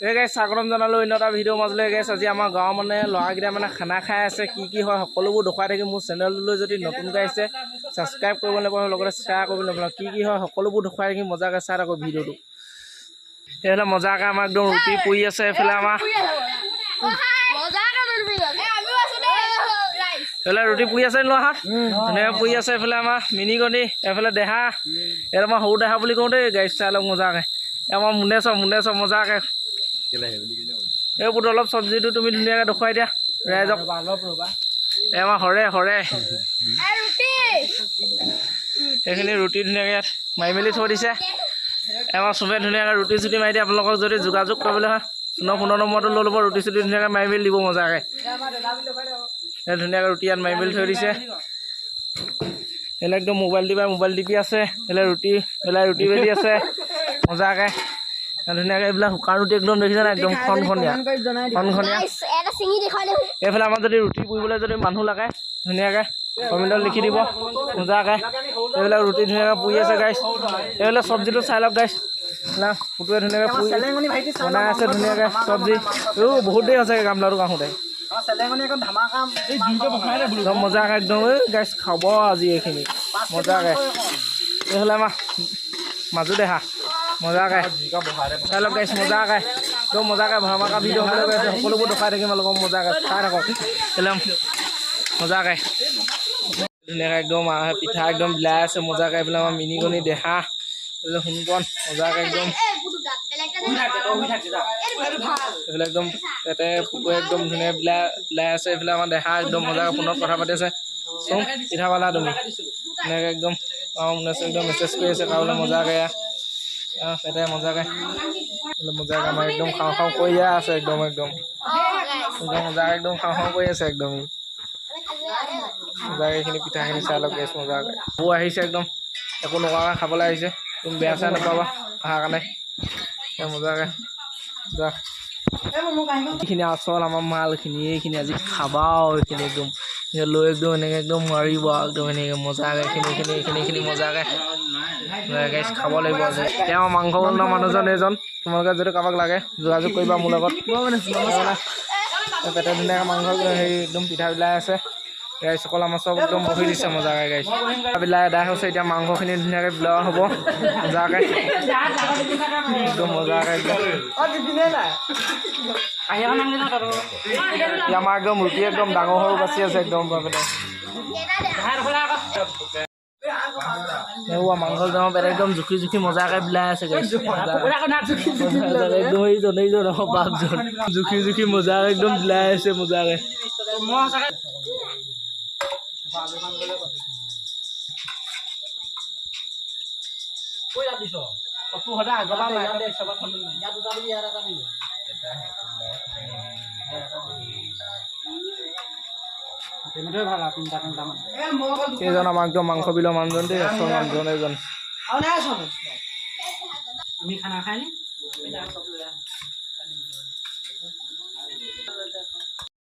গাইছ স্বাগতম জনালোঁ অন্য এটা ভিডিঅ' মাজলৈ গাইছ। আজি আমাৰ গাঁৱৰ মানে ল'ৰাকেইটা মানে খানা খাই আছে, কি হয় সকলোবোৰ দেখুৱাই থাকি মোৰ চেনেলটোলৈ যদি নতুনকৈ আহিছে ছাবস্ক্ৰাইব কৰিব নাপাব, লগতে শ্বেয়াৰ কৰিব নাপাব। কি হয় সকলোবোৰ দেখুৱাই থাকি মজাকৈ চাই থাকক ভিডিঅ'টো। এইফালে মজাকৈ আমাৰ একদম ৰুটি পুৰি আছে, এইফালে আমাৰ এইফালে ৰুটি পুৰি আছে ল'ৰাহঁত ধুনীয়াকৈ পুৰি আছে। এইফালে আমাৰ মিনিকণি, এইফালে দেহা, এইফালে আমাৰ সৰু দেহা বুলি কওঁ দেই গাড়ী চাই লওক মজাকৈ। আমাৰ মুনে চব মজাকৈ এইবোৰ অলপ চব্জিটো তুমি ধুনীয়াকৈ দেখুৱাই দিয়া ৰাইজক। এই আমাৰ হৰে সেইখিনি ৰুটি ধুনীয়াকৈ ইয়াত মাৰি মেলি থৈ দিছে। আমাৰ চবে ধুনীয়াকৈ ৰুটি চুটি মাৰি দিয়ে। আপোনালোকক যদি যোগাযোগ কৰিবলৈ হয় ফোনৰ নম্বৰটো লৈ ল'ব, ৰুটি চুটি ধুনীয়াকৈ মাৰি মেলি দিব মজাকৈ। এই ধুনীয়াকৈ ৰুটি ইয়াত মাৰি মেলি থৈ দিছে। এইবিলাক একদম মোবাইল টিপি আছে, এইবিলাক ৰুটি বেলি আছে মজাকৈ ধুনীয়াকৈ। এইবিলাক শুকান ৰুটি একদম দেখিছে নাই, একদম খনখনীয়া। এইফালে আমাৰ যদি ৰুটি পুৰিবলৈ যদি মানুহ লাগে ধুনীয়াকৈ কমেণ্টত লিখি দিব মজাকৈ। এইবিলাক ৰুটি ধুনীয়াকৈ পুৰি আছে গাইছ। এইবিলাক চব্জিটো চাই লওক গাইছ না, ফুটোৱে ধুনীয়াকৈ পুৰি বনাই আছে ধুনীয়াকৈ চব্জি। বহুত দেৰি হৈছেগৈ গামলাটো কাঢ়োতে একদম মজাকৈ একদম। গাইছ খাব আজি এইখিনি মজাকৈ। এইফালে আমাৰ মাজু দেহা মজাকৈ চাই লওক গাইছ মজাকৈ একদম মজাকৈ ভৰামাকা ভিডিঅ' হ'বলৈ গৈ আছে। সকলোবোৰ দেখুৱাই থাকিম অলপ মজাকৈ চাই থাকক একদম মজাকৈ ধুনীয়াকৈ একদম পিঠা একদম বিলাই আছে মজাকৈ। এইফালে আমাৰ মিনিকণি দেহা, এইফালে সোণকণ মজাকৈ একদম এইফালে একদম পেটে ফুকুৱে একদম ধুনীয়া বিলাই আছে। এইফালে আমাৰ দেহা একদম মজাকৈ ফোনত কথা পাতি আছে। চোন পিঠা পালা তুমি ধুনীয়াকৈ একদম একদম মেছেজ কৰি আছে খাবলৈ মজাকৈ। পেটে মজাকৈ আমাৰ একদম খাওঁ কৰিয়ে আছে একদম মজাকৈ একদম খাওঁ কৰি আছে একদম মজাকৈ। এইখিনি পিঠাখিনি চাই লওক গেছ মজাকৈ। বৌ আহিছে একদম একো নোকোৱাকৈ খাবলৈ আহিছে, তুমি বেয়া চাই নাপাবা অহাৰ কাৰণে মজাকৈ। এইখিনি আচল আমাৰ মালখিনি, এইখিনি আজি খাবা এইখিনি একদম লৈ একদম এনেকৈ একদম মাৰিব একদম এনেকৈ মজাকৈ। এইখিনি মজাকৈ গাইছ খাব লাগিব আজি। তেওঁ মাংস বনোৱা মানুহজন এইজন, তোমালোকে যদি কাৰোবাক লাগে যোগাযোগ কৰিবা মোৰ লগত। পেটে ধুনীয়াকৈ মাংস হেৰি একদম পিঠা বিলাই আছে গাইছ। সকল আমাৰ চব একদম বহি দিছে মজাকৈ গাইছ। বিলাই এদাই হৈছে, এতিয়া মাংসখিনি ধুনীয়াকৈ বিলোৱা হ'ব মজাকৈ একদম মজাকৈ একদম। আমাৰ একদম ৰুটি একদম ডাঙৰ সৰু বাচি আছে একদম মাংস একদম পেট একদম জুখি মজাকৈ বিলাই আছে গাইছ। জুখি মজাকৈ একদম বিলাই আছে মজাকৈ। এইজন আমাৰ একদম মাংস বিলৰ মানুহজন দেই, আচল মানুহজন এইজন।